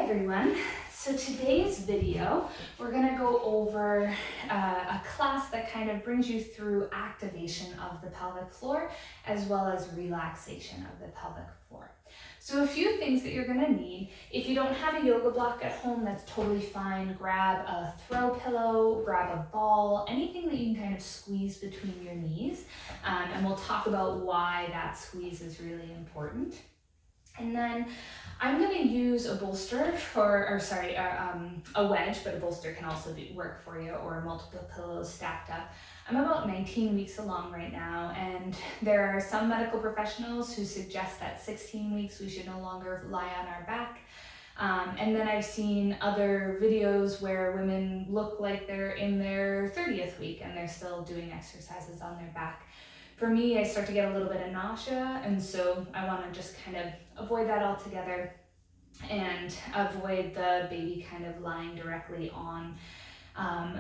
everyone. So today's video, we're going to go over a class that kind of brings you through activation of the pelvic floor as well as relaxation of the pelvic floor. So a few things that you're going to need. If you don't have a yoga block at home, that's totally fine. Grab a throw pillow, grab a ball, anything that you can kind of squeeze between your knees. And we'll talk about why that squeeze is really important. And then I'm going to use a bolster a wedge, but a bolster can also work for you, or multiple pillows stacked up. I'm about 19 weeks along right now, and there are some medical professionals who suggest that 16 weeks we should no longer lie on our back. And then I've seen other videos where women look like they're in their 30th week and they're still doing exercises on their back. For me, I start to get a little bit of nausea, and so I want to just kind of avoid that altogether and avoid the baby kind of lying directly on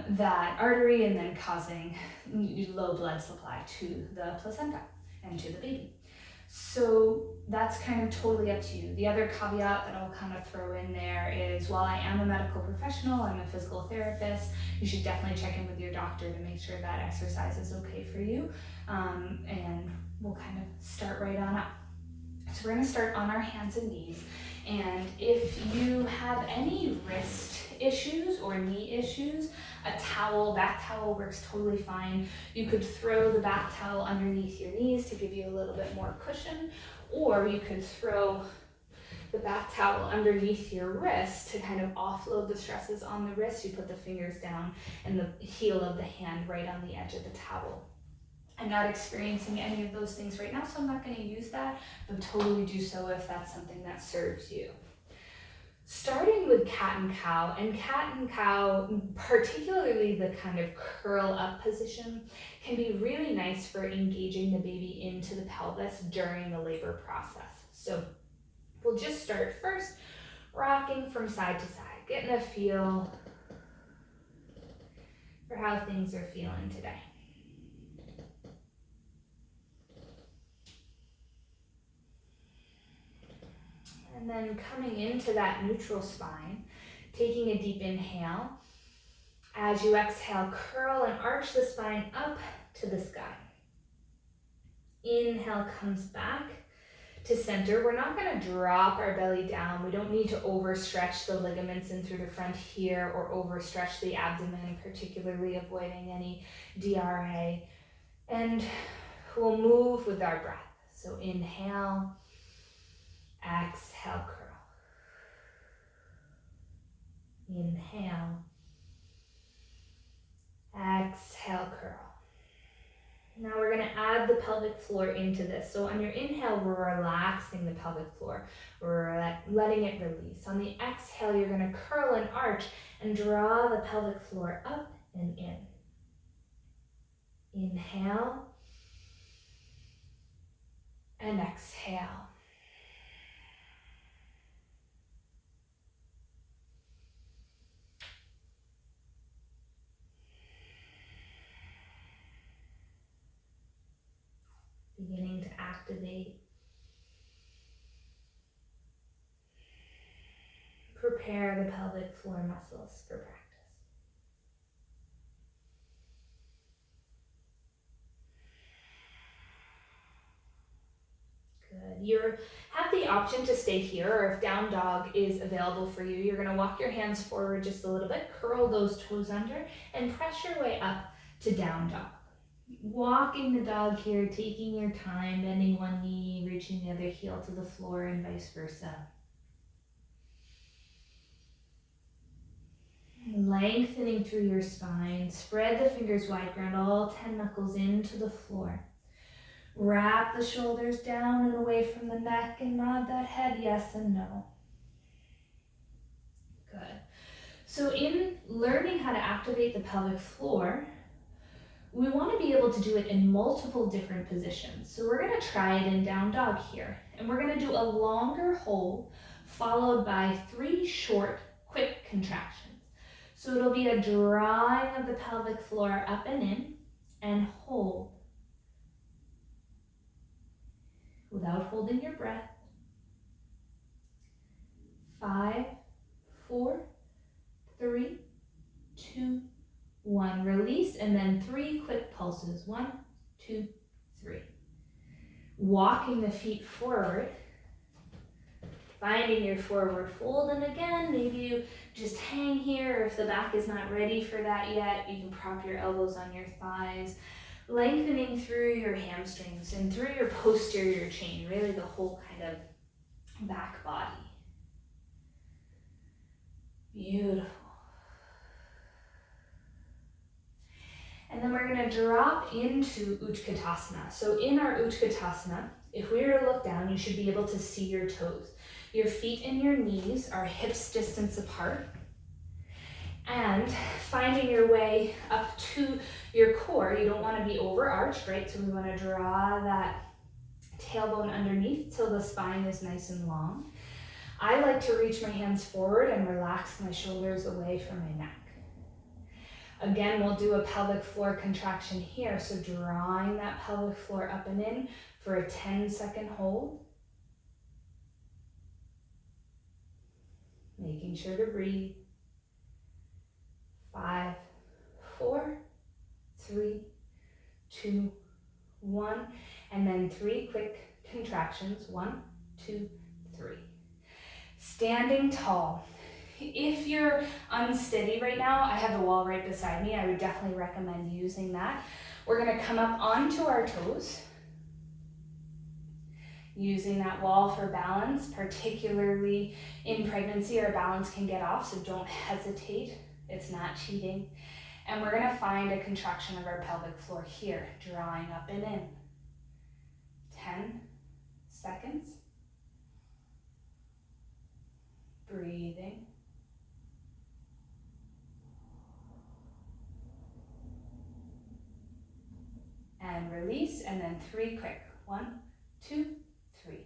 that artery and then causing low blood supply to the placenta and to the baby. So that's kind of totally up to you. The other caveat that I'll kind of throw in there is, while I am a medical professional, I'm a physical therapist, you should definitely check in with your doctor to make sure that exercise is okay for you. And we'll kind of start right on up. So we're going to start on our hands and knees. And if you have any wrist issues or knee issues, bath towel works totally fine. You could throw the bath towel underneath your knees to give you a little bit more cushion, or you could throw the bath towel underneath your wrist to kind of offload the stresses on the wrist. You put the fingers down and the heel of the hand right on the edge of the towel. I'm not experiencing any of those things right now, so I'm not going to use that, but totally do so if that's something that serves you. Starting with cat and cow, particularly the kind of curl up position, can be really nice for engaging the baby into the pelvis during the labor process. So we'll just start first, rocking from side to side, getting a feel for how things are feeling today. And then coming into that neutral spine, taking a deep inhale. As you exhale, curl and arch the spine up to the sky. Inhale comes back to center. We're not going to drop our belly down. We don't need to overstretch the ligaments in through the front here or overstretch the abdomen, particularly avoiding any DRA. And we'll move with our breath. So inhale. Exhale, curl. Inhale. Exhale, curl. Now we're going to add the pelvic floor into this. So on your inhale, we're relaxing the pelvic floor. We're letting it release. On the exhale, you're going to curl and arch and draw the pelvic floor up and in. Inhale. And exhale. Beginning to activate. Prepare the pelvic floor muscles for practice. Good. You have the option to stay here, or if down dog is available for you, you're going to walk your hands forward just a little bit, curl those toes under, and press your way up to down dog. Walking the dog here, taking your time, bending one knee, reaching the other heel to the floor, and vice versa. Lengthening through your spine, spread the fingers wide, ground all 10 knuckles into the floor. Wrap the shoulders down and away from the neck and nod that head yes and no. Good. So in learning how to activate the pelvic floor, we want to be able to do it in multiple different positions. So we're going to try it in down dog here. And we're going to do a longer hold followed by 3 short, quick contractions. So it'll be a drawing of the pelvic floor up and in, and hold. Without holding your breath. 5, release, and then 3 quick pulses. 1, 2, 3. Walking the feet forward, finding your forward fold, and again, maybe you just hang here, or if the back is not ready for that yet, you can prop your elbows on your thighs, lengthening through your hamstrings and through your posterior chain, really the whole kind of back body. Beautiful. And then we're going to drop into Utkatasana. So in our Utkatasana, if we were to look down, you should be able to see your toes. Your feet and your knees are hips distance apart. And finding your way up to your core, you don't want to be overarched, right? So we want to draw that tailbone underneath till the spine is nice and long. I like to reach my hands forward and relax my shoulders away from my neck. Again, we'll do a pelvic floor contraction here. So drawing that pelvic floor up and in for a 10-second hold. Making sure to breathe. 5, 4, 3, 2, 1. And then 3 quick contractions. 1, 2, 3. Standing tall. If you're unsteady right now, I have the wall right beside me. I would definitely recommend using that. We're going to come up onto our toes, using that wall for balance, particularly in pregnancy, our balance can get off, so don't hesitate. It's not cheating. And we're going to find a contraction of our pelvic floor here, drawing up and in. 10 seconds. Breathing. And release, and then 3 quick. 1, 2, 3.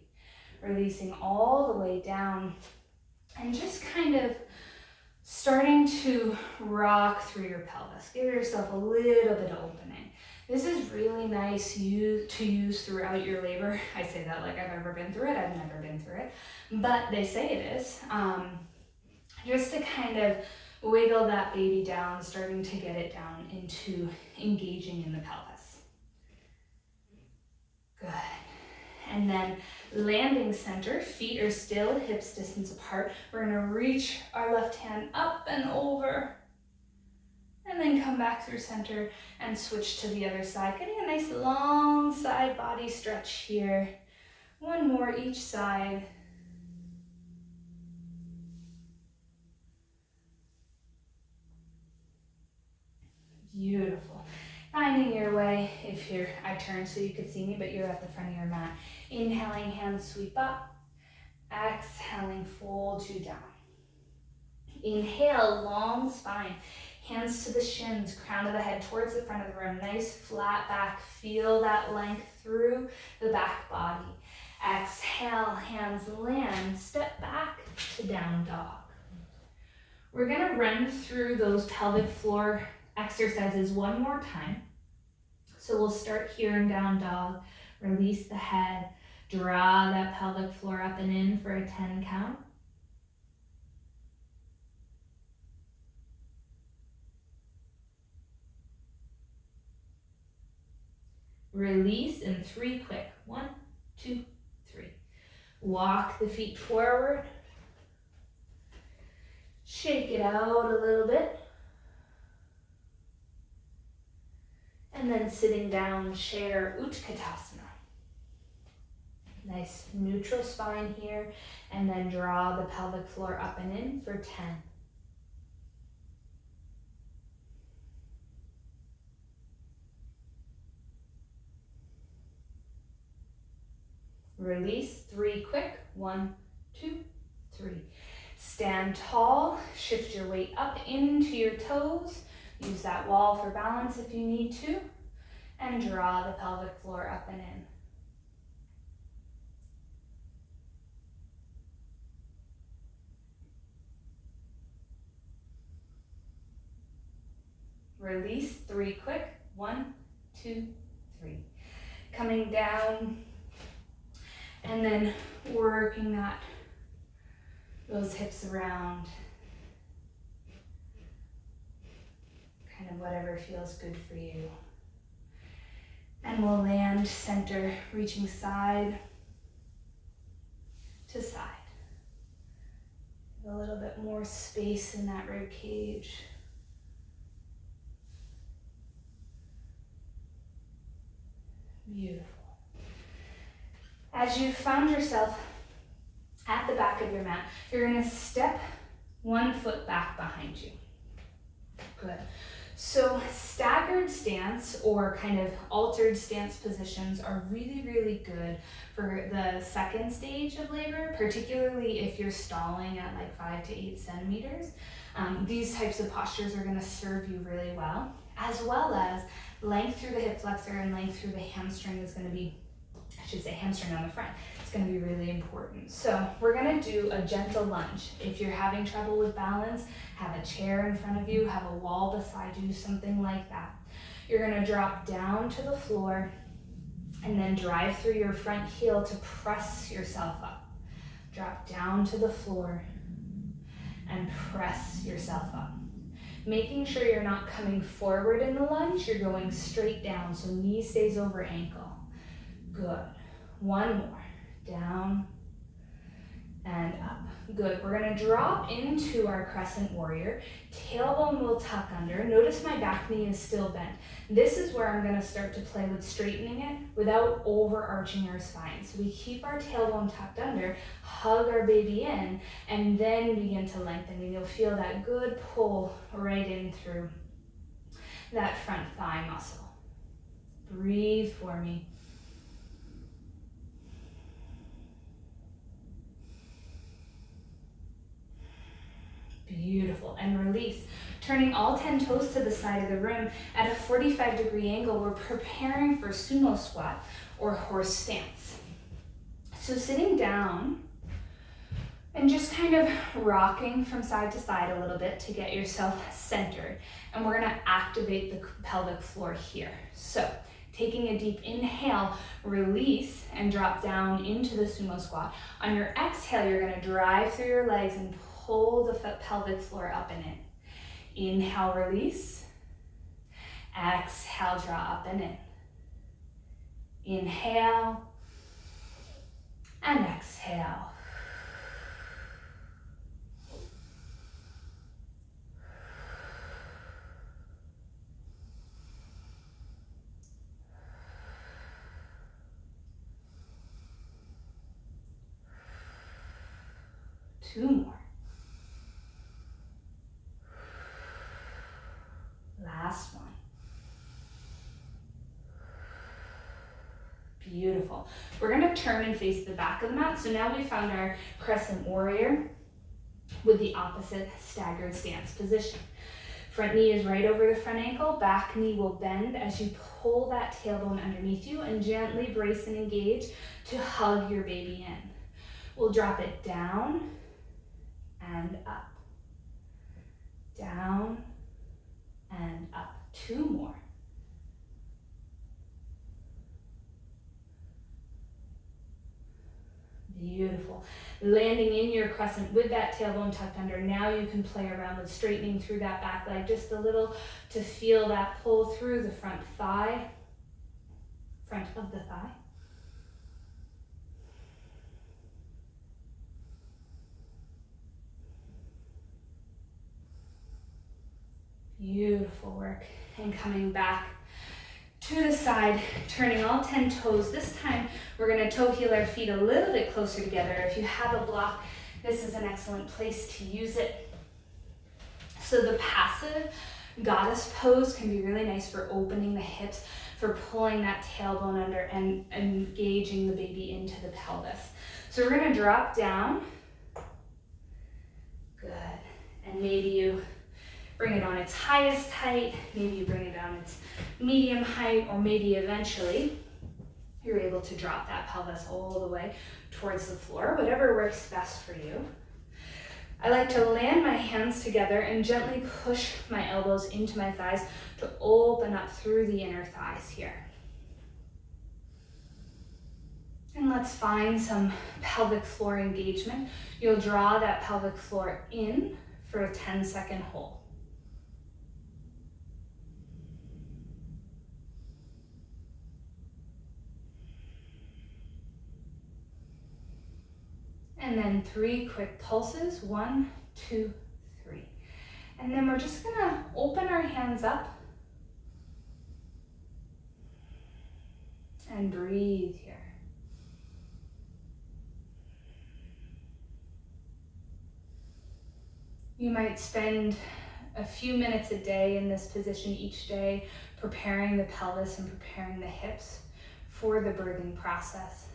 Releasing all the way down and just kind of starting to rock through your pelvis. Give yourself a little bit of opening. This is really nice to use throughout your labor. I say that like I've ever been through it. I've never been through it, but they say it is. Just to kind of wiggle that baby down, starting to get it down into engaging in the pelvis. Good. And then landing center, feet are still hips distance apart. We're going to reach our left hand up and over, and then come back through center and switch to the other side. Getting a nice long side body stretch here. 1 more each side. Beautiful. Finding your way, I turn so you could see me, but you're at the front of your mat. Inhaling, hands sweep up. Exhaling, fold you down. Inhale, long spine. Hands to the shins, crown of the head towards the front of the room. Nice flat back. Feel that length through the back body. Exhale, hands land. Step back to down dog. We're going to run through those pelvic floor exercises one more time. So we'll start here in down dog. Release the head. Draw that pelvic floor up and in for a 10 count. Release in 3 quick. 1, 2, 3. Walk the feet forward. Shake it out a little bit. And then sitting down, chair Utkatasana. Nice neutral spine here. And then draw the pelvic floor up and in for 10. Release, 3 quick. 1, 2, 3. Stand tall, shift your weight up into your toes. Use that wall for balance if you need to. And draw the pelvic floor up and in. Release, 3 quick. 1, 2, 3. Coming down and then working those hips around. kind of whatever feels good for you. And we'll land center, reaching side to side. A little bit more space in that rib cage. Beautiful. As you found yourself at the back of your mat, you're going to step one foot back behind you. Good. So staggered stance or kind of altered stance positions are really, really good for the second stage of labor, particularly if you're stalling at like 5 to 8 centimeters. These types of postures are going to serve you really well as length through the hip flexor and length through the hamstring is going to be, I should say hamstring on the front. It's going to be really important. So we're going to do a gentle lunge. If you're having trouble with balance, have a chair in front of you, have a wall beside you, something like that. You're going to drop down to the floor and then drive through your front heel to press yourself up. Drop down to the floor and press yourself up. Making sure you're not coming forward in the lunge, you're going straight down, so knee stays over ankle. Good. One more. Down and up. Good. We're going to drop into our crescent warrior. Tailbone will tuck under. Notice my back knee is still bent. This is where I'm going to start to play with straightening it without overarching our spine. So we keep our tailbone tucked under, hug our baby in, and then begin to lengthen. And you'll feel that good pull right in through that front thigh muscle. Breathe for me. Beautiful. And release. Turning all 10 toes to the side of the room at a 45-degree angle, we're preparing for sumo squat or horse stance. So sitting down and just kind of rocking from side to side a little bit to get yourself centered. And we're going to activate the pelvic floor here. So taking a deep inhale, release and drop down into the sumo squat. On your exhale, you're going to drive through your legs and pull the pelvic floor up and in. Inhale, release. Exhale, draw up and in. Inhale and exhale. Two more. Last one. Beautiful. We're going to turn and face the back of the mat. So now we found our crescent warrior with the opposite staggered stance position. Front knee is right over the front ankle. Back knee will bend as you pull that tailbone underneath you and gently brace and engage to hug your baby in. We'll drop it down and up. Down and up. Two more. Beautiful. Landing in your crescent with that tailbone tucked under. Now you can play around with straightening through that back leg just a little to feel that pull through the front thigh, front of the thigh. Beautiful work. And coming back to the side, turning all 10 toes. This time, we're going to toe heel our feet a little bit closer together. If you have a block, this is an excellent place to use it. So the passive goddess pose can be really nice for opening the hips, for pulling that tailbone under and engaging the baby into the pelvis. So we're going to drop down. Good. And maybe you bring it on its highest height, maybe you bring it on its medium height, or maybe eventually you're able to drop that pelvis all the way towards the floor, whatever works best for you. I like to land my hands together and gently push my elbows into my thighs to open up through the inner thighs here. And let's find some pelvic floor engagement. You'll draw that pelvic floor in for a 10-second hold. And then 3 quick pulses, 1, 2, 3. And then we're just gonna open our hands up and breathe here. You might spend a few minutes a day in this position each day, preparing the pelvis and preparing the hips for the birthing process.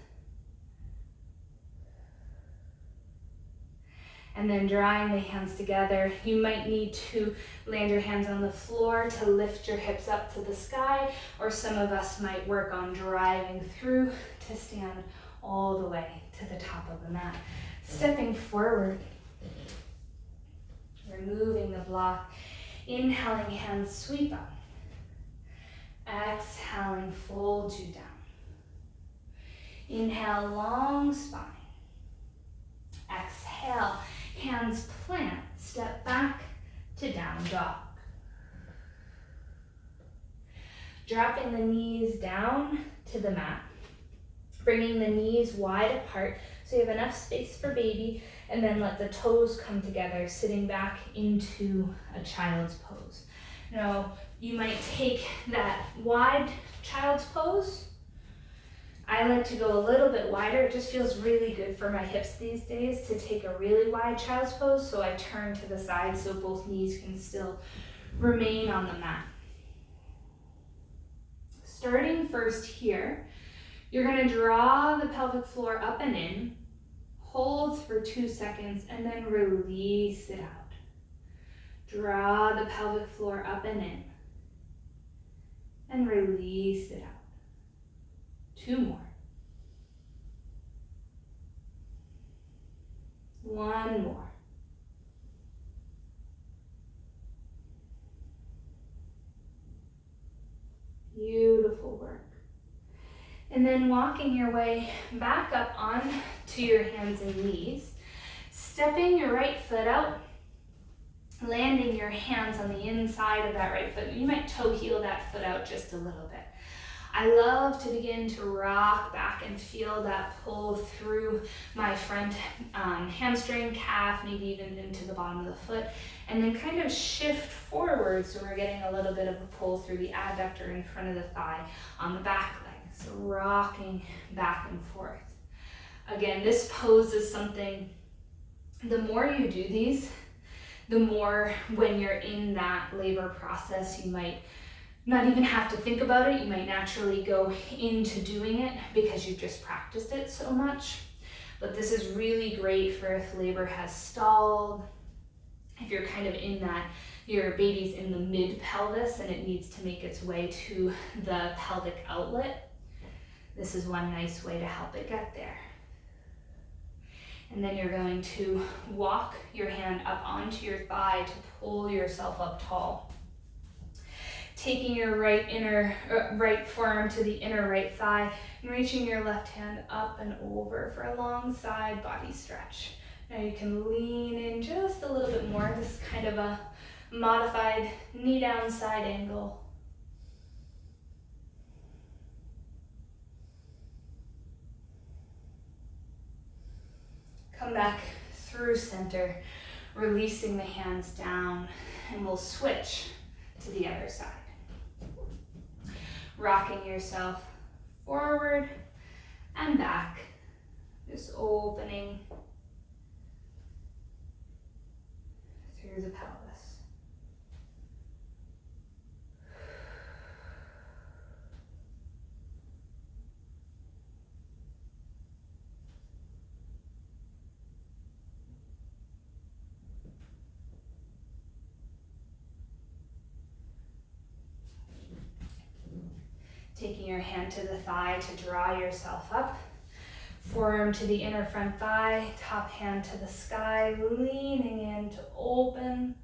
And then drawing the hands together, you might need to land your hands on the floor to lift your hips up to the sky, or some of us might work on driving through to stand all the way to the top of the mat. Stepping forward, removing the block, inhaling, hands sweep up. Exhaling, fold you down. Inhale, long spine. Exhale, hands plant, step back to down dog. Dropping the knees down to the mat, bringing the knees wide apart so you have enough space for baby, and then let the toes come together, sitting back into a child's pose. Now, you might take that wide child's pose. I like to go a little bit wider. It just feels really good for my hips these days to take a really wide child's pose, so I turn to the side so both knees can still remain on the mat. Starting first here, you're gonna draw the pelvic floor up and in, hold for 2 seconds, and then release it out. Draw the pelvic floor up and in, and release it out. 2 more. 1 more. Beautiful work. And then walking your way back up onto your hands and knees, stepping your right foot out, landing your hands on the inside of that right foot. You might toe heel that foot out just a little bit. I love to begin to rock back and feel that pull through my front hamstring, calf, maybe even into the bottom of the foot, and then kind of shift forward so we're getting a little bit of a pull through the adductor in front of the thigh on the back leg. So rocking back and forth. Again, this pose is something, the more you do these, the more when you're in that labor process, you might not even have to think about it. You might naturally go into doing it because you've just practiced it so much. But this is really great for if labor has stalled, if you're kind of in that, your baby's in the mid pelvis and it needs to make its way to the pelvic outlet. This is one nice way to help it get there. And then you're going to walk your hand up onto your thigh to pull yourself up tall. Taking your right forearm to the inner right thigh and reaching your left hand up and over for a long side body stretch. Now you can lean in just a little bit more. This is kind of a modified knee down side angle. Come back through center, releasing the hands down, and we'll switch to the other side. Rocking yourself forward and back, just opening through the pelvis. Taking your hand to the thigh to draw yourself up. Forearm to the inner front thigh, top hand to the sky, leaning in to open.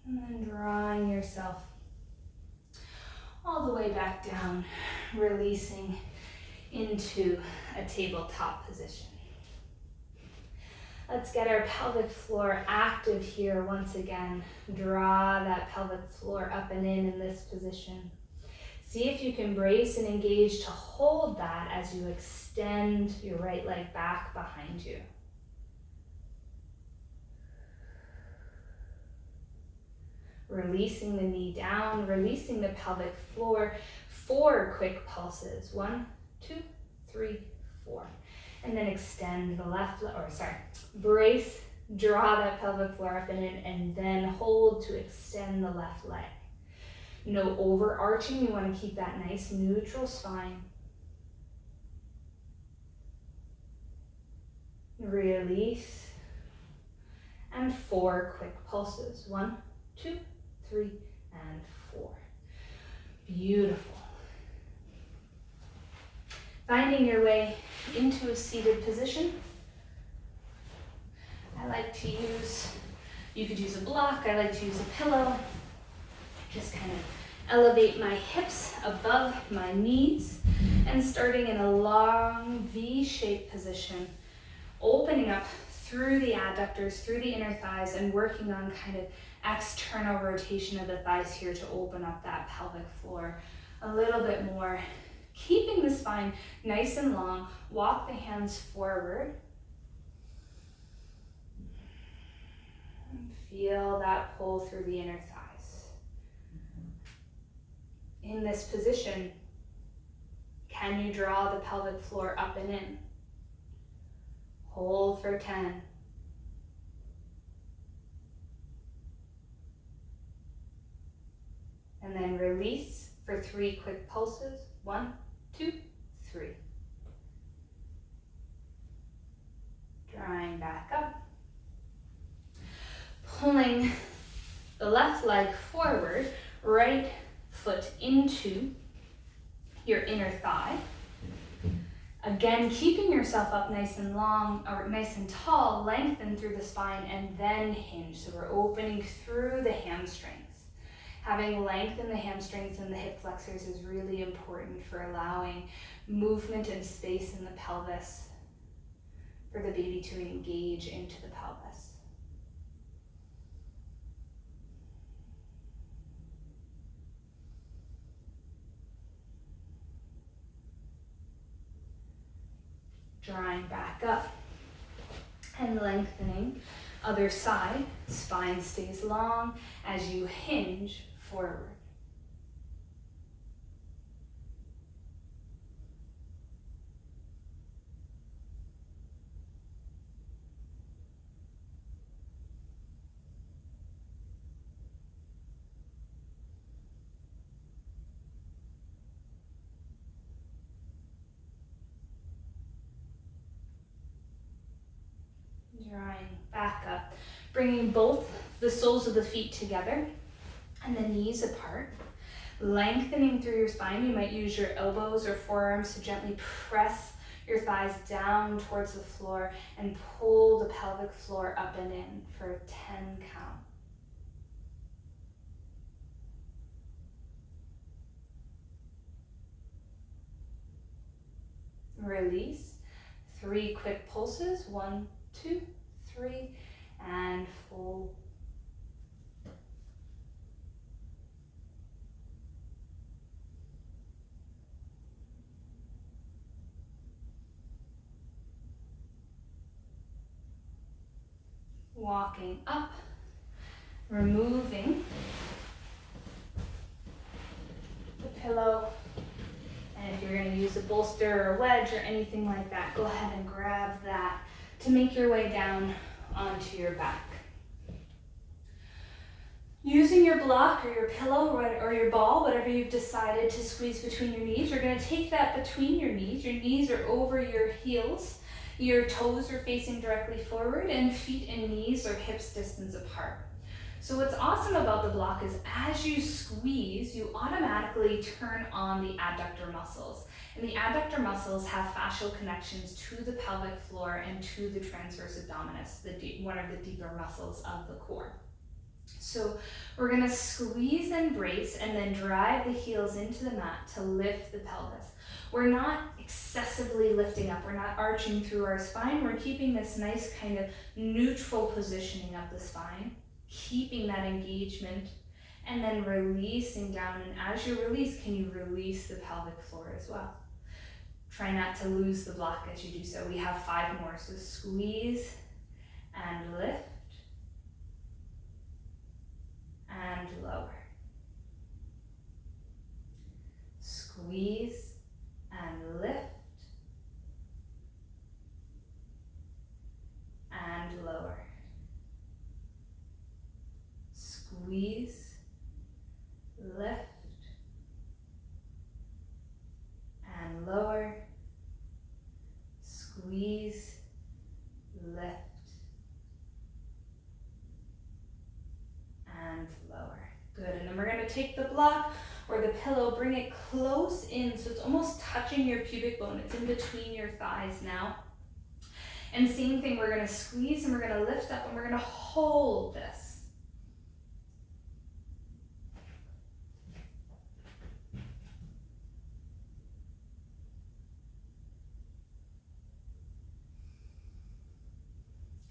And then drawing yourself all the way back down, releasing into a tabletop position. Let's get our pelvic floor active here once again. Draw that pelvic floor up and in this position. See if you can brace and engage to hold that as you extend your right leg back behind you. Releasing the knee down, releasing the pelvic floor. 4 quick pulses. 1, 2, 3, 4. And then extend the left leg, brace, draw that pelvic floor up and in, and then hold to extend the left leg. No overarching, you want to keep that nice neutral spine. Release. And 4 quick pulses. 1, 2, 3, and 4. Beautiful. Finding your way into a seated position. I like to use, you could use a block, I like to use a pillow. Just kind of elevate my hips above my knees and starting in a long V-shaped position, opening up through the adductors, through the inner thighs, and working on kind of external rotation of the thighs here to open up that pelvic floor a little bit more. Keeping the spine nice and long, walk the hands forward. Feel that pull through the inner thighs. In this position, can you draw the pelvic floor up and in? Hold for 10. And then release for 3 quick pulses. 1, 2, 3. Drawing back up. Pulling the left leg forward, right foot into your inner thigh. Again, keeping yourself up nice and long, or nice and tall, lengthen through the spine and then hinge. So we're opening through the hamstrings. Having length in the hamstrings and the hip flexors is really important for allowing movement and space in the pelvis for the baby to engage into the pelvis. Drawing back up and lengthening. Other side, spine stays long as you hinge forward. Drawing back up, bringing both the soles of the feet together and the knees apart. Lengthening through your spine, you might use your elbows or forearms to gently press your thighs down towards the floor and pull the pelvic floor up and in for a 10 count. Release. 3 quick pulses. 1, 2, 3, and fold. Walking up, removing the pillow, and if you're going to use a bolster or a wedge or anything like that, go ahead and grab that to make your way down onto your back. Using your block or your pillow or your ball, whatever you've decided to squeeze between your knees, you're going to take that between your knees. Your knees are over your heels. Your toes are facing directly forward and feet and knees are hips distance apart. So what's awesome about the block is as you squeeze, you automatically turn on the adductor muscles. And the adductor muscles have fascial connections to the pelvic floor and to the transverse abdominis, one of the deeper muscles of the core. So we're going to squeeze and brace and then drive the heels into the mat to lift the pelvis. we're not excessively lifting up, we're not arching through our spine, we're keeping this nice kind of neutral positioning of the spine, keeping that engagement, and then releasing down. And as you release, can you release the pelvic floor as well? Try not to lose the block as you do so. We have 5 more, so squeeze and lift and lower. Squeeze and lift and lower. Squeeze, lift and lower. Squeeze, lift and lower. Good, and then we're going to take the block or the pillow, bring it close in so it's almost touching your pubic bone. It's in between your thighs now. And same thing, we're going to squeeze and we're going to lift up and we're going to hold this.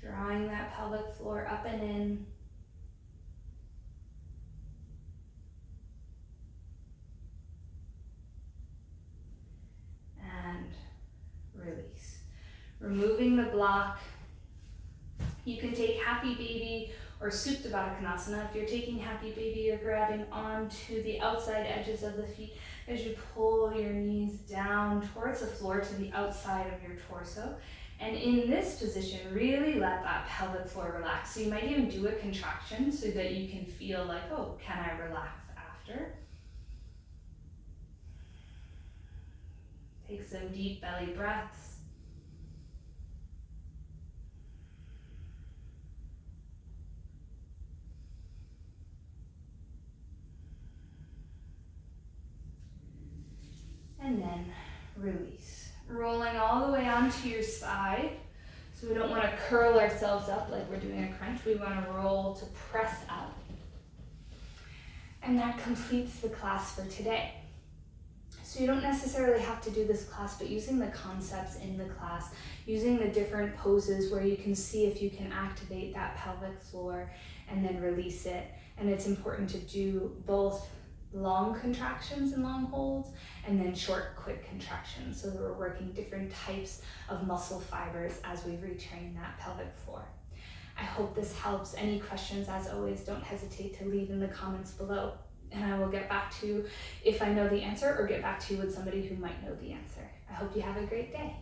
Drawing that pelvic floor up and in. And release. Removing the block. You can take Happy Baby or Supta Baddha Konasana. If you're taking Happy Baby, you're grabbing onto the outside edges of the feet as you pull your knees down towards the floor to the outside of your torso. And in this position, really let that pelvic floor relax. So you might even do a contraction so that you can feel like, oh, can I relax after? Take some deep belly breaths. And then release. Rolling all the way onto your side. So we don't want to curl ourselves up like we're doing a crunch. We want to roll to press up. And that completes the class for today. So you don't necessarily have to do this class, but using the concepts in the class, using the different poses where you can see if you can activate that pelvic floor and then release it. And it's important to do both long contractions and long holds and then short, quick contractions so that we're working different types of muscle fibers as we retrain that pelvic floor. I hope this helps. Any questions, as always, don't hesitate to leave in the comments below. And I will get back to you if I know the answer or get back to you with somebody who might know the answer. I hope you have a great day.